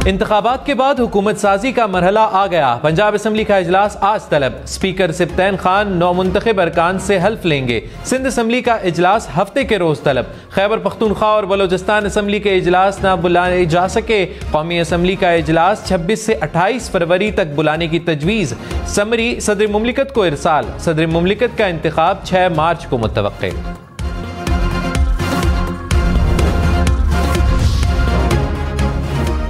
इंतखाबात के बाद हुकूमत साजी का मरहला आ गया। पंजाब असम्बली का इजलास आज तलब। स्पीकर सिब्तैन खान नौमुंतखब अरकान से हल्फ लेंगे। सिंध असम्बली का इजलास हफ्ते के रोज तलब। खैबर पख्तूनख्वा और बलोचिस्तान असम्बली के इजलास न बुलाए जा सके। कौमी असम्बली का इजलास 26 से 28 फरवरी तक बुलाने की तजवीज़। समरी सदर मुमलिकत को इरसाल। सदर मुमलिकत का इंतखाब 6 मार्च को मुतवक्के।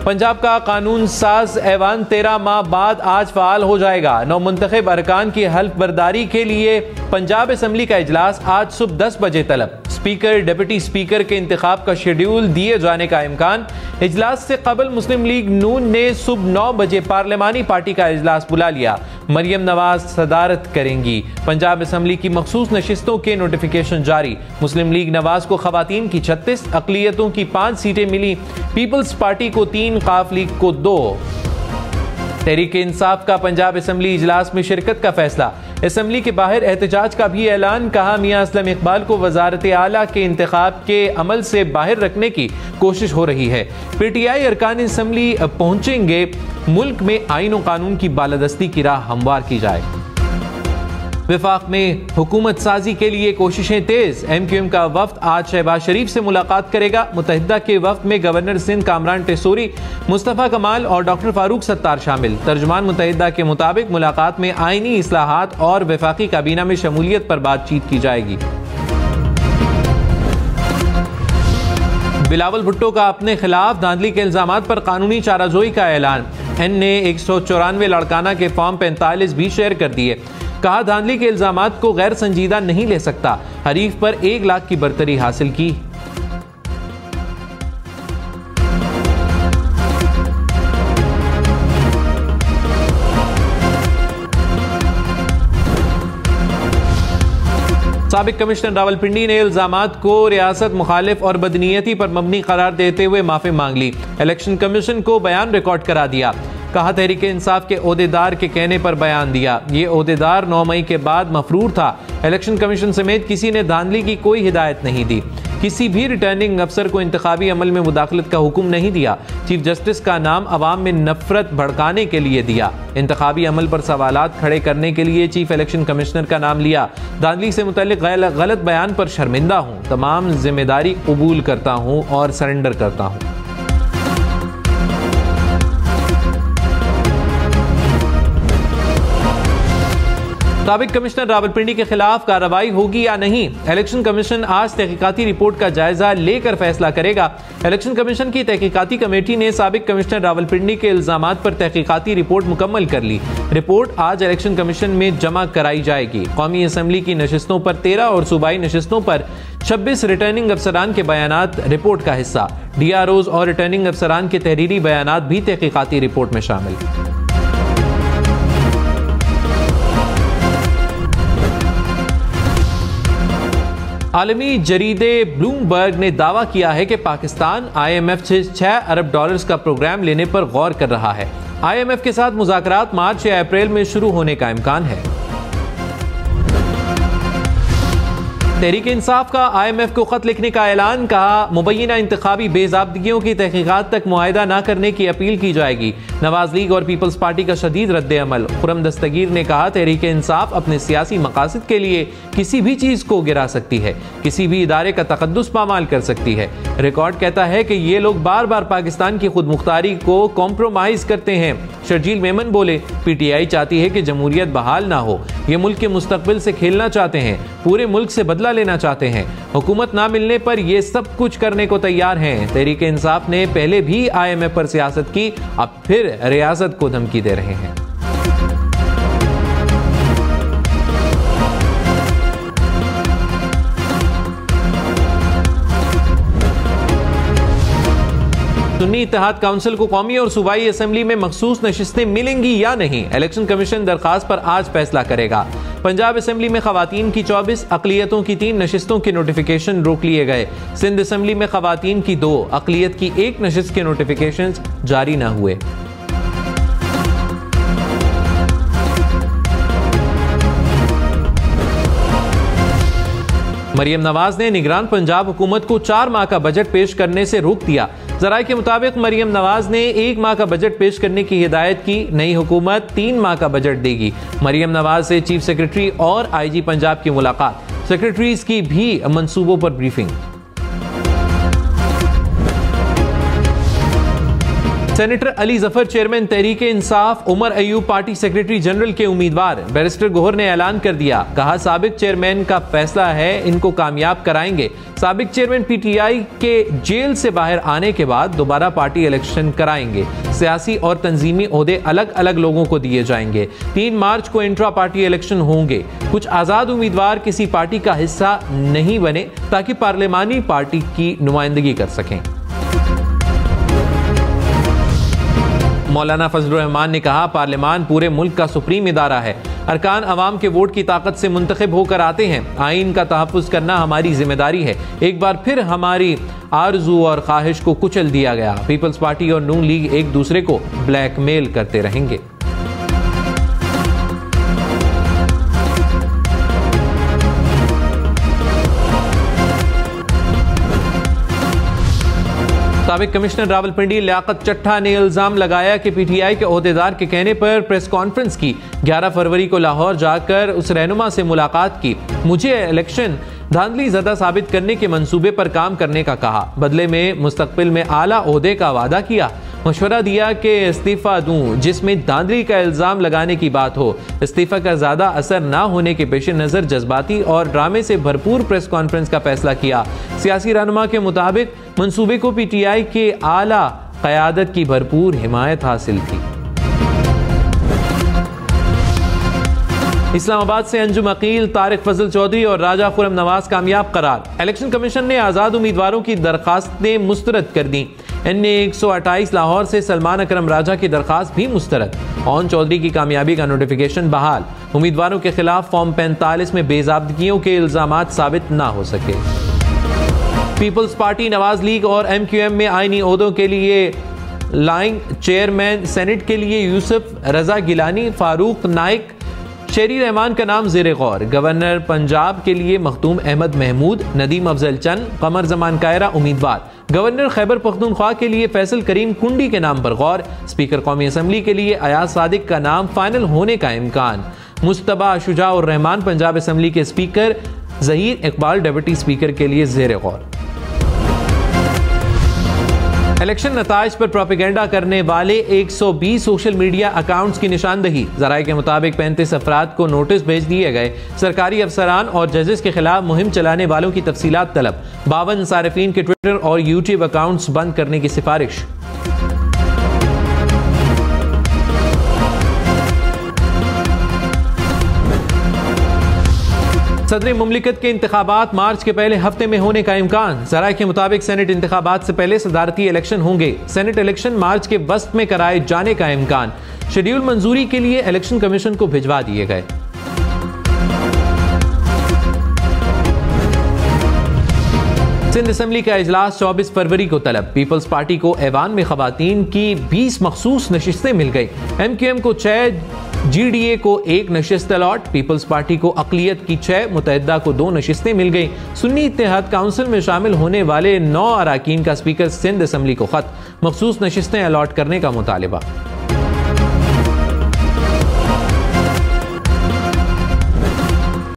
पंजाब का कानून साज ऐवान 13 माह बाद आज फाल हो जाएगा। नौमुंतखब अरकान की हल्फ बर्दारी के लिए पंजाब असम्बली का इजलास आज सुबह 10 बजे तलब। स्पीकर डिप्टी स्पीकर के इंतखाब का शेड्यूल दिए जाने का इम्कान। इजलास से कबल मुस्लिम लीग नून ने सुबह 9 बजे पार्लिमानी पार्टी का इजलास बुला लिया। मरियम नवाज सदारत करेंगी। पंजाब असम्बली की मखसूस नशिस्तों के नोटिफिकेशन जारी। मुस्लिम लीग नवाज को खवातीन की 36, अकलियतों की 5 सीटें मिली। पीपल्स पार्टी को 3, काफ लीग को 2। तहरीक इंसाफ का पंजाब असम्बली इजलास में शिरकत का फैसला। असम्बली के बाहर एहतजाज का भी ऐलान। कहा मियां असलम इकबाल को वजारत आला के इंतखाब के अमल से बाहर रखने की कोशिश हो रही है। पीटीआई अरकान असम्बली पहुंचेंगे। मुल्क में आईन और कानून की बालादस्ती की राह हमवार की जाए। विफाक में हुकूमत साजी के लिए कोशिशें तेज। MQM का वफ्द आज शहबाज शरीफ से मुलाकात करेगा। मुत्तहिदा के वफ्द में गवर्नर सिंध कामरान टेसूरी, मुस्तफ़ा कमाल और डॉक्टर फारूक सत्तार शामिल। तर्जुमान मुत्तहिदा के मुताबिक मुलाकात में आईनी इस्लाहात और वफाकी काबीना में शमूलियत पर बातचीत की जाएगी। बिलावल भुट्टो का अपने खिलाफ धांधली के इल्जामात पर कानूनी चाराजोई का ऐलान। N ने 194 लड़काना के फॉर्म 45 भी शेयर कर दिए। कहा धांधली के इल्जामात को गैर संजीदा नहीं ले सकता। हरीफ पर 1 लाख की बरतरी हासिल की। साबिक कमिश्नर रावलपिंडी ने इल्जामात को रियासत मुखालिफ और बदनीयती पर मबनी करार देते हुए माफी मांग ली। इलेक्शन कमीशन को बयान रिकॉर्ड करा दिया। कहा तहरीक इंसाफ के ओहदेदार के कहने पर बयान दिया। ये ओहदेदार 9 मई के बाद मफरूर था। इलेक्शन कमीशन समेत किसी ने धांधली की कोई हिदायत नहीं दी। किसी भी रिटर्निंग अफसर को इंतखाबी अमल में मुदाखलत का हुक्म नहीं दिया। चीफ जस्टिस का नाम अवाम में नफरत भड़काने के लिए दिया। इंतखाबी अमल पर सवालात खड़े करने के लिए चीफ इलेक्शन कमिश्नर का नाम लिया। धांधली से मुतल्लिक गलत बयान पर शर्मिंदा हूँ। तमाम जिम्मेदारी कबूल करता हूँ और सरेंडर करता हूँ। साबिक कमिश्नर रावलपिंडी के खिलाफ कार्रवाई होगी या नहीं। इलेक्शन कमीशन आज तहकीकाती रिपोर्ट का जायजा लेकर फैसला करेगा। इलेक्शन कमीशन की तहकीकाती कमेटी ने साबिक कमिश्नर रावलपिंडी के इल्जामात पर तहकीकाती रिपोर्ट मुकम्मल कर ली। रिपोर्ट आज इलेक्शन कमीशन में जमा कराई जाएगी। कौमी असम्बली की नशिस्तों पर 13 और सूबाई नशिस्तों पर 26 रिटर्निंग अफसरान के बयानात रिपोर्ट का हिस्सा। DROs और रिटर्निंग अफसरान के तहरीरी बयानात भी तहकीकाती रिपोर्ट में शामिल। आलमी जरीदे ब्लूमबर्ग ने दावा किया है कि पाकिस्तान IMF से $6 अरब का प्रोग्राम लेने पर गौर कर रहा है। IMF के साथ मुज़ाकरात मार्च या अप्रैल में शुरू होने का इम्कान है। तहरीक इंसाफ का IMF को खत लिखने का ऐलान। कहा मुबैना इंतखाबी बेज़ाब्तियों की तहकीकात तक मुआहिदा न करने की अपील की जाएगी। नवाज लीग और पीपल्स पार्टी का शदीद रद्द अमल। खुरम दस्तगीर ने कहा तहरीक इंसाफ अपने सियासी मकासद के लिए किसी भी चीज को गिरा सकती है, किसी भी इदारे का तकद्दुस पामाल कर सकती है। रिकॉर्ड कहता है कि ये लोग बार बार पाकिस्तान की खुद मुख्तारी को कॉम्प्रोमाइज करते हैं। शर्जील मेमन बोले PTI चाहती है कि जमहूरियत बहाल ना हो। ये मुल्क के मुस्तकबिल से खेलना चाहते हैं, पूरे मुल्क से बदला लेना चाहते हैं। हुकूमत ना मिलने पर ये सब कुछ करने को तैयार हैं। तहरीक इंसाफ ने पहले भी IMF पर सियासत की, अब फिर रियासत को धमकी दे रहे हैं। सुन्नी इत्तेहाद काउंसिल को कौमी और सूबाई असम्बली में मखसूस नशिस्तें मिलेंगी या नहीं। इलेक्शन कमीशन दरखास्त पर आज फैसला करेगा। पंजाब असम्बली में खवातीन की 24, अकलियतों की 3 नशिस्तों के नोटिफिकेशन रोक लिए गए। सिंध असम्बली में खवातीन की 2, अकलियत की 1 नशिस्त के नोटिफिकेशन जारी न हुए। मरियम नवाज ने निगरान पंजाब हुकूमत को 4 माह का बजट पेश करने से रोक दिया। जराये के मुताबिक मरियम नवाज ने 1 माह का बजट पेश करने की हिदायत की। नई हुकूमत 3 माह का बजट देगी। मरियम नवाज से चीफ सेक्रेटरी और IG पंजाब की मुलाकात, सेक्रेटरीज की भी मंसूबों पर briefing. Senator Ali Zafar chairman Tehreek Insaf, Umar Ayub party secretary general के उम्मीदवार। बैरिस्टर गोहर ने ऐलान कर दिया, कहा साबिक चेयरमैन का फैसला है, इनको कामयाब कराएंगे। साबिक चेयरमैन PTI के जेल से बाहर आने के बाद दोबारा पार्टी इलेक्शन कराएंगे। सियासी और तंजीमी ओहदे अलग अलग लोगों को दिए जाएंगे। 3 मार्च को इंट्रा पार्टी इलेक्शन होंगे। कुछ आजाद उम्मीदवार किसी पार्टी का हिस्सा नहीं बने ताकि पार्लिमानी पार्टी की नुमाइंदगी कर सकें। मौलाना फजलुर रहमान ने कहा, पार्लियामान पूरे मुल्क का सुप्रीम इदारा है। अरकान अवाम के वोट की ताकत से मुंतखब होकर आते हैं। आइन का तहफ़्फ़ुज़ करना हमारी जिम्मेदारी है। एक बार फिर हमारी आरजू और ख्वाहिश को कुचल दिया गया। पीपल्स पार्टी और नून लीग एक दूसरे को ब्लैकमेल करते रहेंगे। साबिक कमिश्नर रावलपिंडी लियाकत चट्टा ने इल्जाम लगाया कि PTI के ओहदेदार के कहने पर प्रेस कॉन्फ्रेंस की। 11 फरवरी को लाहौर जाकर उस रहनुमा से मुलाकात की। मुझे इलेक्शन धांधली ज़दा साबित करने के मंसूबे पर काम करने का कहा। बदले में मुस्तकबिल में आला ओहदे का वादा किया। मशवरा दिया कि इस्तीफा दूं जिसमें धांधली का इल्जाम लगाने की बात हो। इस्तीफा का ज्यादा असर न होने के पेश नजर जज्बाती और ड्रामे से भरपूर प्रेस कॉन्फ्रेंस का फैसला किया। सियासी रहनुमा के मुताबिक मंसूबे को PTI के आला क़यादत की भरपूर हिमायत हासिल थी। इस्लामाबाद से अंजुम अकील, तारिक फजल चौधरी और राजा खुरम नवाज कामयाब करार। इलेक्शन कमीशन ने आज़ाद उम्मीदवारों की दरखास्तें मुस्तरद कर दी। NA 128 लाहौर से सलमान अकरम राजा की दरखास्त भी मुस्तरद। ओन चौधरी की कामयाबी का नोटिफिकेशन बहाल। उम्मीदवारों के खिलाफ फॉर्म 45 में बेज़ाब्दगियों के इल्जामात साबित ना हो सके। पीपल्स पार्टी, नवाज लीग और MQM में आईनी ओहदों के लिए लाइंग चेयरमैन, सेनेट के लिए यूसुफ रजा गिलानी, फारूक नाइक, शेरी रहमान का नाम ज़ेरे गौर। गवर्नर पंजाब के लिए मखदूम अहमद महमूद, नदीम अफजल चंद, कमर जमान कायरा उम्मीदवार। गवर्नर खैबर पख्तूनख्वा के लिए फैसल करीम कुंडी के नाम पर गौर। स्पीकर कौमी असम्बली के लिए अयाज सादिक का नाम फाइनल होने का इम्कान। मुस्तबा शुजा और रहमान पंजाब असम्बली के speaker. Zaheer Iqbal deputy speaker के लिए ज़ेरे गौर। इलेक्शन नताइज पर प्रोपेगेंडा करने वाले 120 सोशल मीडिया अकाउंट्स की निशानदही। जराये के मुताबिक 35 अफराद को नोटिस भेज दिए गए। सरकारी अफसरान और जजेस के खिलाफ मुहिम चलाने वालों की तफसीलात तलब। 52 सारिफीन के ट्विटर और यूट्यूब अकाउंट्स बंद करने की सिफारिश। सदर मुमलिकत के इंतखाबात मार्च के पहले हफ्ते में होने का इम्कान। ज़राए के मुताबिक सेनेट इंतखाबात से पहले सदारती इलेक्शन होंगे। सेनेट इलेक्शन मार्च के वस्त में कराए जाने का इम्कान। शेड्यूल मंजूरी के लिए इलेक्शन कमीशन को भिजवा दिए गए। सिंध असम्बली का इजलास 24 फरवरी को तलब। पीपल्स पार्टी को ऐवान में खवातीन की 20 मखसूस नशिस्तें मिल गई। MQM को 6, GDA को 1 नशिस्त अलॉट। पीपल्स पार्टी को अक़लियत की 6, मुतहद्दा को 2 नशिस्तें मिल गई। सुन्नी इत्तेहाद काउंसिल में शामिल होने वाले 9 अराकीन का स्पीकर सिंध असम्बली को खत। मखसूस नशिस्तें अलॉट करने का मुतालिबा।